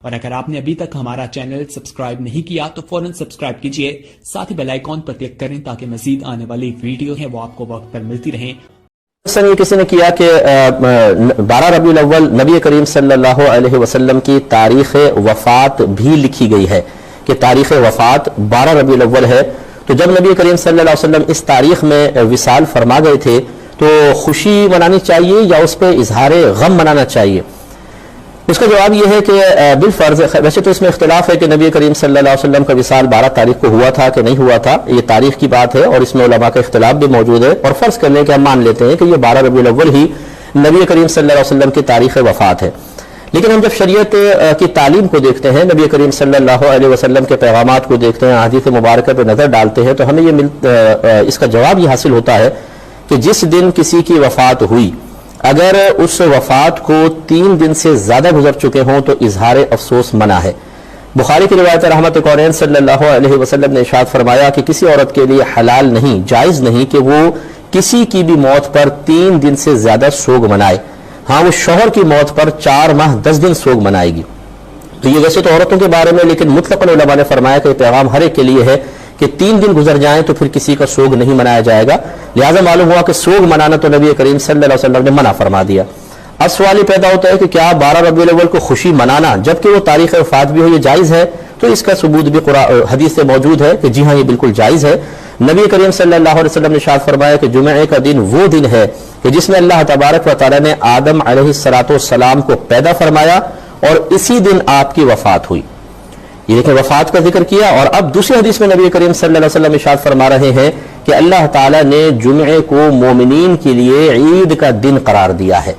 اور اگر آپ نے ابھی تک ہمارا چینل سبسکرائب نہیں کیا تو فوراً سبسکرائب کیجئے، ساتھ ہی بیل آئیکن پر کلک کریں تاکہ مزید آنے والی ویڈیو ہیں وہ آپ کو وقت پر ملتی رہیں۔ یہ کسی نے کیا کہ 12 ربیع الاول نبی کریم صلی اللہ علیہ وسلم کی تاریخ وفات بھی لکھی گئی ہے کہ تاریخ وفات 12 ربیع الاول ہے، تو جب نبی کریم صلی اللہ علیہ وسلم اس تاریخ میں وصال فرما گئے تھے تو خوشی منانی چاہیے یا اس پہ اظہار غم منانا چاہیے؟ اس کا جواب یہ ہے کہ بالفرض، ویسے تو اس میں اختلاف ہے کہ نبی کریم صلی اللہ علیہ وسلم کا وصال 12 تاریخ کو ہوا تھا کہ نہیں ہوا تھا، یہ تاریخ کی بات ہے اور اس میں علماء کا اختلاف بھی موجود ہے، اور فرض کر لیں کہ ہم مان لیتے ہیں کہ یہ 12 ربیع الاول ہی نبی کریم صلی اللہ علیہ وسلم کی تاریخ وفات ہے۔ لیکن ہم جب شریعت کی تعلیم کو دیکھتے ہیں، نبی کریم صلی اللہ علیہ وسلم کے پیغامات کو دیکھتے ہیں، احادیث مبارکہ پہ نظر ڈالتے ہیں، تو ہمیں اس کا جواب یہ حاصل ہوتا ہے کہ جس دن کسی کی وفات ہوئی، اگر اس وفات کو 3 دن سے زیادہ گزر چکے ہوں تو اظہار افسوس منع ہے۔ بخاری کی روایت رحمت کونین صلی اللہ علیہ وسلم نے ارشاد فرمایا کہ کسی عورت کے لیے حلال نہیں، جائز نہیں کہ وہ کسی کی بھی موت پر 3 دن سے زیادہ سوگ منائے۔ ہاں، وہ شوہر کی موت پر 4 ماہ 10 دن سوگ منائے گی۔ تو یہ ویسے تو عورتوں کے بارے میں، لیکن مطلق علماء نے فرمایا کہ یہ پیغام ہر ایک کے لیے ہے کہ 3 دن گزر جائیں تو پھر کسی کا سوگ نہیں منایا جائے گا، لہذا معلوم ہوا کہ سوگ منانا تو نبی کریم صلی اللہ علیہ وسلم نے منع فرما دیا۔ اب سوال یہ پیدا ہوتا ہے کہ کیا 12 ربیع الاول کو خوشی منانا جبکہ وہ تاریخ وفات بھی ہو، یہ جائز ہے؟ تو اس کا ثبوت بھی حدیث سے موجود ہے کہ جی ہاں، یہ بالکل جائز ہے۔ نبی کریم صلی اللہ علیہ وسلم نے ارشاد فرمایا کہ جمعے کا دن وہ دن ہے کہ جس میں اللہ تبارک و تعالی نے آدم علیہ السلام کو پیدا فرمایا اور اسی دن آپ کی وفات ہوئی۔ یہ دیکھیں، وفات کا ذکر کیا، اور اب دوسری حدیث میں نبی کریم صلی اللہ علیہ وسلم ارشاد فرما رہے ہیں کہ اللہ تعالیٰ نے جمعے کو مومنین کے لیے عید کا دن قرار دیا ہے۔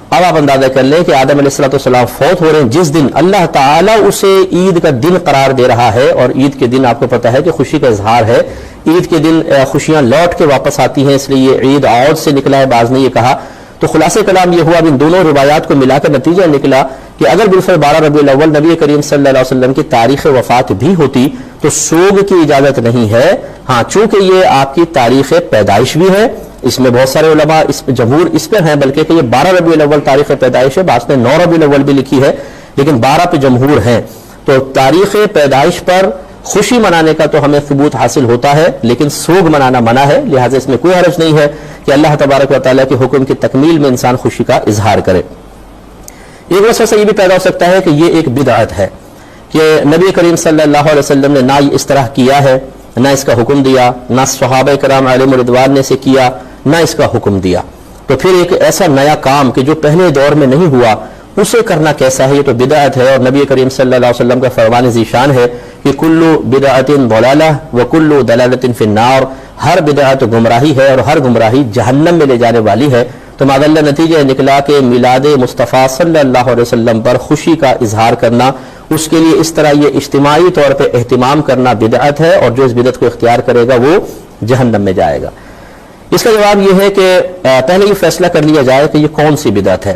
اب آپ اندازہ کر لیں کہ آدم علیہ السلام فوت ہو رہے ہیں، جس دن اللہ تعالیٰ اسے عید کا دن قرار دے رہا ہے، اور عید کے دن آپ کو پتہ ہے کہ خوشی کا اظہار ہے، عید کے دن خوشیاں لوٹ کے واپس آتی ہیں، اس لیے یہ عید عود سے نکلا ہے، بعض نے یہ کہا۔ تو خلاصہ کلام یہ ہوا، اب ان دونوں روایات کو ملا کر نتیجہ نکلا کہ اگر بالفعل 12 ربیع الاول نبی کریم صلی اللہ علیہ وسلم کی تاریخ وفات بھی ہوتی تو سوگ کی اجازت نہیں ہے۔ ہاں، چونکہ یہ آپ کی تاریخ پیدائش بھی ہے، اس میں بہت سارے علماء جمہور اس پر ہیں بلکہ کہ یہ 12 ربیع الاول تاریخ پیدائش ہے، بعض نے 9 ربیع الاول بھی لکھی ہے، لیکن 12 پہ جمہور ہیں۔ تو تاریخ پیدائش پر خوشی منانے کا تو ہمیں ثبوت حاصل ہوتا ہے، لیکن سوگ منانا منع ہے، لہٰذا اس میں کوئی حرج نہیں ہے کہ اللہ تبارک و تعالیٰ کے حکم کی تکمیل میں انسان خوشی کا اظہار کرے۔ ایک وسوسہ یہ بھی پیدا ہو سکتا ہے کہ یہ ایک بدعت ہے کہ نبی کریم صلی اللہ علیہ وسلم نے نہ اس طرح کیا ہے، نہ اس کا حکم دیا، نہ صحابہ کرام علیہم رضوان نے اسے کیا، نہ اس کا حکم دیا، تو پھر ایک ایسا نیا کام کہ جو پہلے دور میں نہیں ہوا اسے کرنا کیسا ہے؟ یہ تو بدعت ہے، اور نبی کریم صلی اللہ علیہ وسلم کا فرمان ذیشان ہے کہ کل بدعت ضلالہ وکل ضلالۃ فی النار، ہر بدعت گمراہی ہے اور ہر گمراہی جہنم میں لے جانے والی ہے۔ تو معذاللہ نتیجہ نکلا کہ میلاد مصطفیٰ صلی اللہ علیہ وسلم پر خوشی کا اظہار کرنا، اس کے لیے اس طرح یہ اجتماعی طور پہ اہتمام کرنا بدعت ہے، اور جو اس بدعت کو اختیار کرے گا وہ جہنم میں جائے گا۔ اس کا جواب یہ ہے کہ پہلے یہ فیصلہ کر لیا جائے کہ یہ کون سی بدعت ہے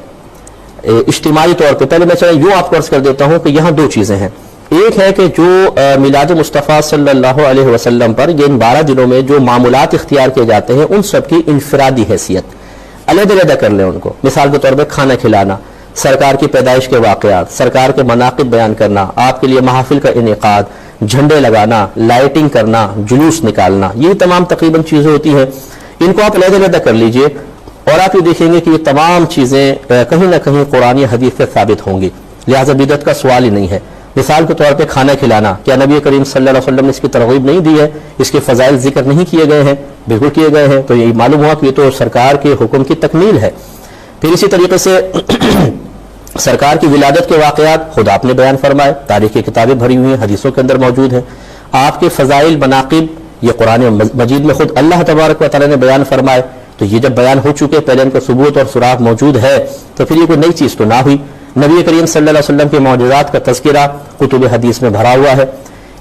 اجتماعی طور پہ۔ پہلے میں چلیں یوں آپ کو عرض کر دیتا ہوں کہ یہاں 2 چیزیں ہیں۔ ایک ہے کہ جو میلاد مصطفیٰ صلی اللہ علیہ وسلم پر یہ ان 12 دنوں میں جو معمولات اختیار کیے جاتے ہیں، ان سب کی انفرادی حیثیت، علیحدہ کر لیں ان کو۔ مثال کے طور پہ کھانا کھلانا، سرکار کی پیدائش کے واقعات، سرکار کے مناقب بیان کرنا، آپ کے لیے محافل کا انعقاد، جھنڈے لگانا، لائٹنگ کرنا، جلوس نکالنا، یہ تمام تقریباً چیزیں ہوتی ہیں، ان کو آپ علیحدہ کر لیجئے، اور آپ یہ دیکھیں گے کہ یہ تمام چیزیں کہیں نہ کہیں قرآن یا حدیث سے ثابت ہوں گی، لہٰذا بدعت کا سوال ہی نہیں ہے۔ مثال کے طور پہ کھانا کھلانا، کیا نبی کریم صلی اللہ علیہ وسلم نے اس کی ترغیب نہیں دی ہے؟ اس کے فضائل ذکر نہیں کیے گئے ہیں؟ بالکل کیے گئے ہیں۔ تو یہ معلوم ہوا کہ یہ تو سرکار کے حکم کی تکمیل ہے۔ پھر اسی طریقے سے سرکار کی ولادت کے واقعات خود آپ نے بیان فرمائے، تاریخ کی کتابیں بھری ہوئی ہیں، حدیثوں کے اندر موجود ہیں۔ آپ کے فضائل مناقب یہ قرآن مجید میں خود اللہ تبارک و تعالیٰ نے بیان فرمائے، تو یہ جب بیان ہو چکے، پہلے ان کا ثبوت اور سراغ موجود ہے، تو پھر یہ کوئی نئی چیز تو نہ ہوئی۔ نبی کریم صلی اللہ علیہ وسلم کے معجزات کا تذکرہ کتب حدیث میں بھرا ہوا ہے۔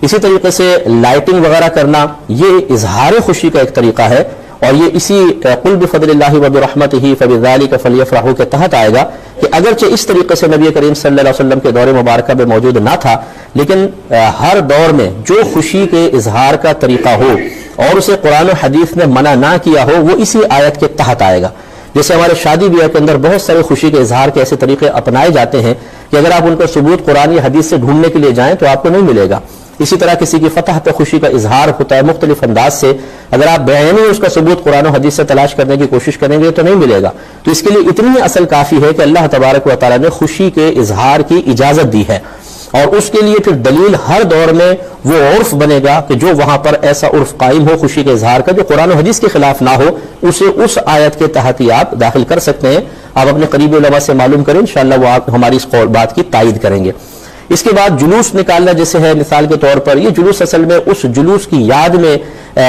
اسی طریقے سے لائٹنگ وغیرہ کرنا یہ اظہار خوشی کا ایک طریقہ ہے، اور یہ اسی قل بفضل اللہ وبرحمتہ فبذلک فلیفرحوا کے تحت آئے گا کہ اگرچہ اس طریقے سے نبی کریم صلی اللہ علیہ وسلم کے دور مبارکہ میں موجود نہ تھا، لیکن ہر دور میں جو خوشی کے اظہار کا طریقہ ہو اور اسے قرآن و حدیث نے منع نہ کیا ہو، وہ اسی آیت کے تحت آئے گا۔ جیسے ہمارے شادی بیاہ کے اندر بہت سارے خوشی کے اظہار کے ایسے طریقے اپنائے جاتے ہیں، کہ اگر آپ ان کا ثبوت قرآن یا حدیث سے ڈھونڈنے کے لیے جائیں تو آپ کو نہیں ملے گا. اسی طرح کسی کی فتح پہ خوشی کا اظہار ہوتا ہے مختلف انداز سے، اگر آپ بعینی اس کا ثبوت قرآن و حدیث سے تلاش کرنے کی کوشش کریں گے تو نہیں ملے گا. تو اس کے لیے اتنی ہی اصل کافی ہے کہ اللہ تبارک و تعالیٰ نے خوشی کے اظہار کی اجازت دی ہے، اور اس کے لیے پھر دلیل ہر دور میں وہ عرف بنے گا کہ جو وہاں پر ایسا عرف قائم ہو خوشی کے اظہار کا جو قرآن و حدیث کے خلاف نہ ہو، اسے اس آیت کے تحت ہی آپ داخل کر سکتے ہیں. آپ اپنے قریبی علماء سے معلوم کریں، انشاءاللہ وہ آپ ہماری اس بات کی تائید کریں گے. اس کے بعد جلوس نکالنا جیسے ہے مثال کے طور پر، یہ جلوس اصل میں اس جلوس کی یاد میں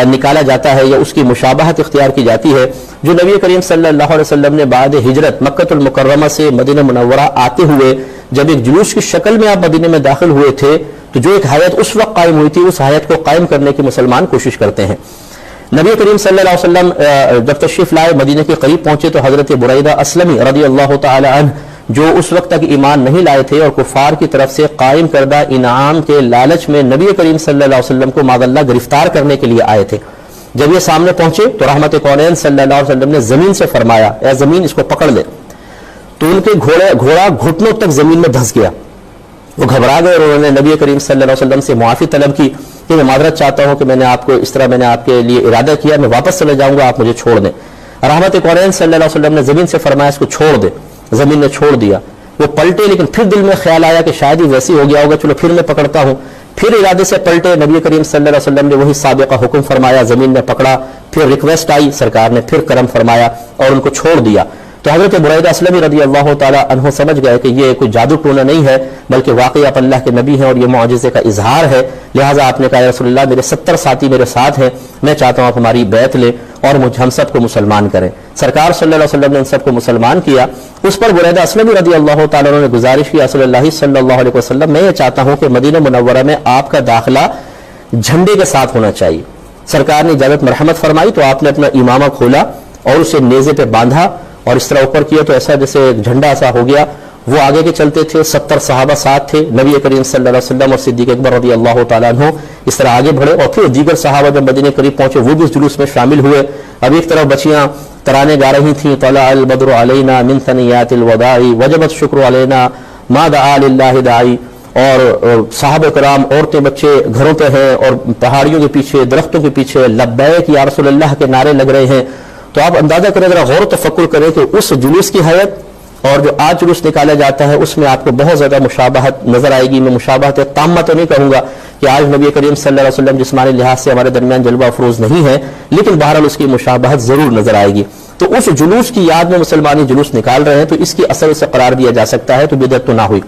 نکالا جاتا ہے یا اس کی مشابہت اختیار کی جاتی ہے جو نبی کریم صلی اللہ علیہ وسلم نے بعد ہجرت مکہ المکرمہ سے مدینہ منورہ آتے ہوئے جب ایک جلوس کی شکل میں آپ مدینہ میں داخل ہوئے تھے تو جو ایک حیات اس وقت قائم ہوئی تھی، اس حیات کو قائم کرنے کی مسلمان کوشش کرتے ہیں. نبی کریم صلی اللہ علیہ وسلم جب تشریف لائے مدینہ کے قریب پہنچے تو حضرت بریدہ اسلمی رضی اللہ تعالی عنہ جو اس وقت تک ایمان نہیں لائے تھے اور کفار کی طرف سے قائم کردہ انعام کے لالچ میں نبی کریم صلی اللہ علیہ وسلم کو معاذ اللہ گرفتار کرنے کے لیے آئے تھے. جب یہ سامنے پہنچے تو رحمت کونین صلی اللہ علیہ وسلم نے زمین سے فرمایا، اے زمین اس کو پکڑ لے. تو ان کے گھوڑا گھٹنوں تک زمین میں دھس گیا. وہ گھبرا گئے اور انہوں نے نبی کریم صلی اللہ علیہ وسلم سے معافی طلب کی کہ میں معذرت چاہتا ہوں کہ میں نے آپ کو اس طرح میں نے آپ کے لیے ارادہ کیا، میں واپس چلے جاؤں گا، آپ مجھے چھوڑ دیں. رحمت کونین صلی اللہ علیہ وسلم نے زمین سے فرمایا اس کو چھوڑ دے. زمین نے چھوڑ دیا. وہ پلٹے لیکن پھر دل میں خیال آیا کہ شاید ہی ویسی ہو گیا ہوگا، چلو پھر میں پکڑتا ہوں. پھر ارادے سے پلٹے، نبی کریم صلی اللہ علیہ وسلم نے وہی سابقہ حکم فرمایا، زمین میں پکڑا. پھر ریکویسٹ آئی، سرکار نے پھر کرم فرمایا اور ان کو چھوڑ دیا. تو حضرت بریدہ اسلمی رضی اللہ تعالی عنہ سمجھ گئے کہ یہ کوئی جادو ٹونا نہیں ہے بلکہ واقعی آپ اللہ کے نبی ہیں اور یہ معجزے کا اظہار ہے. لہٰذا آپ نے کہا یا رسول اللہ میرے 70 ساتھی میرے ساتھ ہیں، میں چاہتا ہوں آپ ہماری بیعت لیں اور ہم سب کو مسلمان کریں. سرکار صلی اللہ علیہ وسلم نے ان سب کو مسلمان کیا. اس پر بریدہ اسلمی رضی اللہ تعالیٰ عنہ نے گزارش کی رسول اللہ صلی اللہ علیہ وسلم میں یہ چاہتا ہوں کہ مدینہ منورہ میں آپ کا داخلہ جھنڈے کے ساتھ ہونا چاہیے. سرکار نے اجازت مرحمت فرمائی تو آپ نے اپنا امامہ کھولا اور اسے نیزے پہ باندھا اور اس طرح اوپر کیا تو ایسا جیسے ایک جھنڈا سا ہو گیا. وہ آگے کے چلتے تھے، 70 صحابہ ساتھ تھے، نبی کریم صلی اللہ علیہ وسلم اور صدیق اکبر رضی اللہ تعالیٰ عنہ اس طرح آگے بڑھے اور پھر دیگر صحابہ جب مدینہ قریب پہنچے وہ بھی اس جلوس میں شامل ہوئے. اب ایک طرف بچیاں ترانے گا رہی تھیں، طلع البدر علینا من ثنیات الوداع وجب الشکر علینا ما دعا للہ داعی. اور صحابہ کرام عورتیں بچے گھروں پہ ہیں اور پہاڑیوں کے پیچھے درختوں کے پیچھے لبیک یا رسول اللہ کے نعرے لگ رہے ہیں. تو آپ اندازہ کریں، ذرا غور و تفکر کریں کہ اس جلوس کی حیت اور جو آج جلوس نکالا جاتا ہے اس میں آپ کو بہت زیادہ مشابہت نظر آئے گی. میں مشابہت تامہ تو نہیں کہوں گا کہ آج نبی کریم صلی اللہ علیہ وسلم جسمانی لحاظ سے ہمارے درمیان جلوہ افروز نہیں ہے، لیکن بہرحال اس کی مشابہت ضرور نظر آئے گی. تو اس جلوس کی یاد میں مسلمانی جلوس نکال رہے ہیں تو اس کی اثر سے قرار دیا جا سکتا ہے تو بدعت تو نہ ہوئی.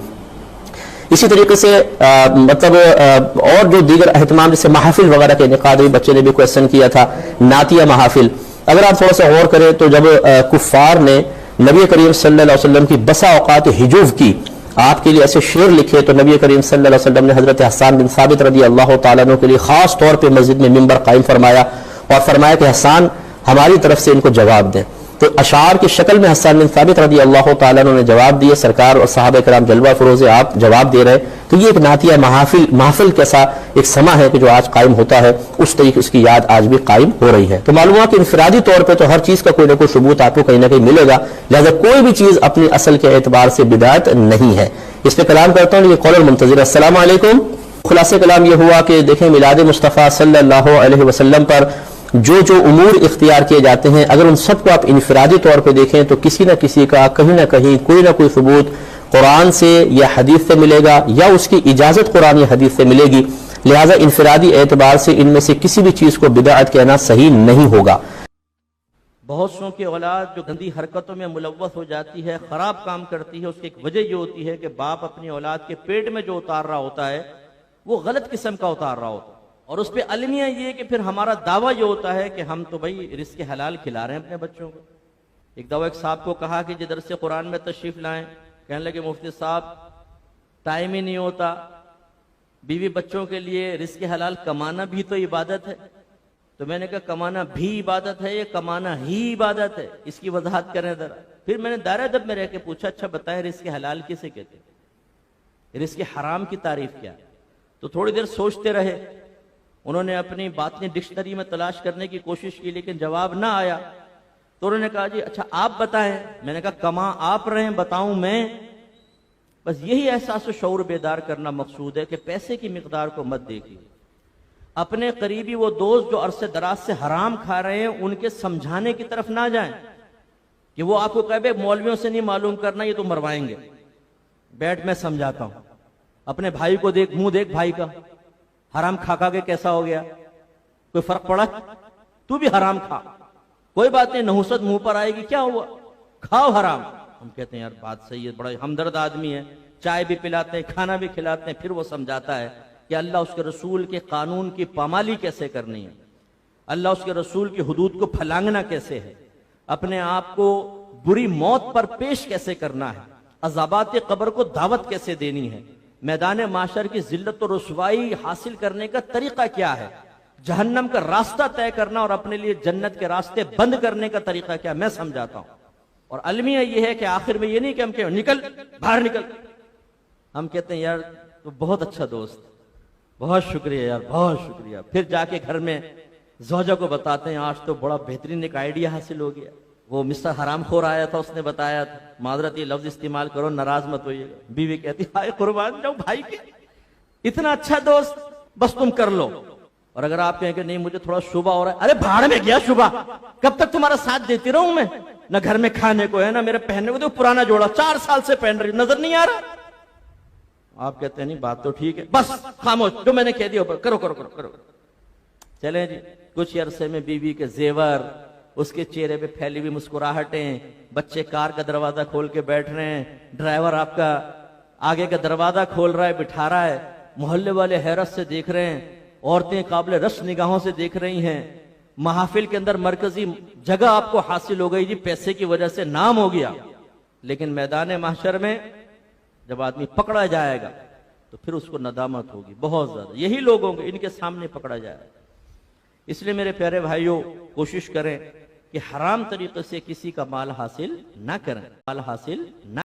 اسی طریقے سے اور جو دیگر اہتمام جیسے محافل وغیرہ کے انعقاد ہوئی، بچے نے بھی کویسچن کیا تھا نعتیہ محافل. اگر آپ تھوڑا سا غور کریں تو جب کفار نے نبی کریم صلی اللہ علیہ وسلم کی بسا اوقات ہجوف کی، آپ کے لیے ایسے شعر لکھے تو نبی کریم صلی اللہ علیہ وسلم نے حضرت حسان بن ثابت رضی اللہ تعالیٰ عنہ کے لیے خاص طور پہ مسجد میں ممبر قائم فرمایا اور فرمایا کہ حسان ہماری طرف سے ان کو جواب دیں. تو اشعار کی شکل میں حسان بن ثابت رضی اللہ تعالیٰ عنہ نے جواب دیے. سرکار اور صحابہ کرام جلوہ فروز آپ جواب دے رہے. تو یہ ایک نعتیہ محافل کیسا ایک سما ہے کہ جو آج قائم ہوتا ہے، اس طریقے اس کی یاد آج بھی قائم ہو رہی ہے. تو معلوم ہوا کہ انفرادی طور پہ تو ہر چیز کا کوئی نہ کوئی ثبوت آپ کو کہیں نہ کہیں ملے گا، لہذا کوئی بھی چیز اپنی اصل کے اعتبار سے بدعت نہیں ہے. اس پہ کلام کرتا ہوں. یہ قول المنتظر. السلام علیکم. خلاصہ کلام یہ ہوا کہ دیکھیں میلاد مصطفیٰ صلی اللہ علیہ وسلم پر جو امور اختیار کیے جاتے ہیں اگر ان سب کو آپ انفرادی طور پہ دیکھیں تو کسی نہ کسی کا کہیں نہ کہیں کوئی نہ کوئی ثبوت قرآن سے یا حدیث سے ملے گا یا اس کی اجازت قرآن یا حدیث سے ملے گی. لہٰذا انفرادی اعتبار سے ان میں سے کسی بھی چیز کو بدعت کہنا صحیح نہیں ہوگا. بہت سو کی اولاد جو گندی حرکتوں میں ملوث ہو جاتی ہے، خراب کام کرتی ہے، اس کی ایک وجہ یہ ہوتی ہے کہ باپ اپنی اولاد کے پیٹ میں جو اتار رہا ہوتا ہے وہ غلط قسم کا اتار رہا ہوتا ہے. اور اس پہ المیہ یہ کہ پھر ہمارا دعویٰ یہ ہوتا ہے کہ ہم تو بھائی رزق حلال کھلا رہے ہیں اپنے بچوں کو. ایک دعویٰ ایک صاحب کو کہا کہ درس قرآن میں تشریف لائیں. کہنے لگے مفتی صاحب ٹائم ہی نہیں ہوتا، بیوی بچوں کے لیے رزق حلال کمانا بھی تو عبادت ہے. تو میں نے کہا کمانا بھی عبادت ہے یا کمانا ہی عبادت ہے؟ اس کی وضاحت کریں ذرا. پھر میں نے دائرہ ادب میں رہ کے پوچھا اچھا بتائیں رزق حلال کسے کہتے ہیں، رزق حرام کی تعریف کیا؟ تو تھوڑی دیر سوچتے رہے. انہوں نے اپنی باطنی ڈکشنری میں تلاش کرنے کی کوشش کی لیکن جواب نہ آیا. تو انہوں نے کہا جی اچھا آپ بتائیں. میں نے کہا کما آپ رہے ہیں بتاؤں میں؟ بس یہی احساس و شعور بیدار کرنا مقصود ہے کہ پیسے کی مقدار کو مت دیکھیے. اپنے قریبی وہ دوست جو عرصے دراز سے حرام کھا رہے ہیں ان کے سمجھانے کی طرف نہ جائیں کہ وہ آپ کو کہے مولویوں سے نہیں معلوم کرنا، یہ تو مروائیں گے. بیٹھ میں سمجھاتا ہوں. اپنے بھائی کو دیکھ، منہ دیکھ بھائی کا، حرام کھا کھا کے کیسا ہو گیا. کوئی فرق پڑا؟ تو بھی حرام کھا، کوئی بات نہیں، نحوست منہ پر آئے گی، کیا ہوا، کھاؤ حرام. ہم کہتے ہیں یار بات صحیح ہے، بڑا ہمدرد آدمی ہے، چائے بھی پلاتے ہیں، کھانا بھی کھلاتے ہیں. پھر وہ سمجھاتا ہے کہ اللہ اس کے رسول کے قانون کی پامالی کیسے کرنی ہے، اللہ اس کے رسول کی حدود کو پھلانگنا کیسے ہے، اپنے آپ کو بری موت پر پیش کیسے کرنا ہے، عذابات قبر کو دعوت کیسے دینی ہے، میدان معاشر کی ذلت و رسوائی حاصل کرنے کا طریقہ کیا ہے، جہنم کا راستہ طے کرنا اور اپنے لیے جنت کے راستے بند کرنے کا طریقہ کیا، میں سمجھاتا ہوں. اور المیہ یہ ہے کہ آخر میں یہ نہیں کہ ہم کہیں نکل باہر نکل، ہم کہتے ہیں یار تو بہت اچھا دوست، بہت شکریہ یار، بہت شکریہ. پھر جا کے گھر میں زوجہ کو بتاتے ہیں آج تو بڑا بہترین ایک آئیڈیا حاصل ہو گیا، وہ مسٹر حرام خور آیا تھا، اس نے بتایا تھا. معذرت یہ لفظ استعمال کرو، ناراض مت ہوئیے. بیوی کہتی ہائے قربان جاؤ بھائی کے، اتنا اچھا دوست، بس تم کر لو. اور اگر آپ کہیں کہ نہیں مجھے تھوڑا شبہ ہو رہا ہے، ارے بھاڑ میں گیا شبہ، کب تک تمہارا ساتھ دیتی رہوں میں، نہ گھر میں کھانے کو ہے نہ میرے پہننے کو، تو پرانا جوڑا 4 سال سے پہن رہی نظر نہیں آ رہا. آپ کہتے ہیں نہیں بات تو ٹھیک ہے، بس خاموش، جو میں نے کہہ دیا کرو کرو کرو کرو. چلیں جی، کچھ عرصے میں بیوی کے زیور، اس کے چہرے پہ پھیلی ہوئی مسکراہٹیں، بچے کار کا دروازہ کھول کے بیٹھ رہے ہیں، ڈرائیور آپ کا آگے کا دروازہ کھول رہا ہے، بٹھا رہا ہے، محلے والے حیرت سے دیکھ رہے ہیں، عورتیں قابل رشک نگاہوں سے دیکھ رہی ہیں. محافل کے اندر مرکزی جگہ آپ کو حاصل ہو گئی جی، پیسے کی وجہ سے نام ہو گیا. لیکن میدان محشر میں جب آدمی پکڑا جائے گا تو پھر اس کو ندامت ہوگی بہت زیادہ. یہی لوگ ہوں گے ان کے سامنے پکڑا جائے گا. اس لیے میرے پیارے بھائیوں، کوشش کریں کہ حرام طریقے سے کسی کا مال حاصل نہ کریں، مال حاصل نہ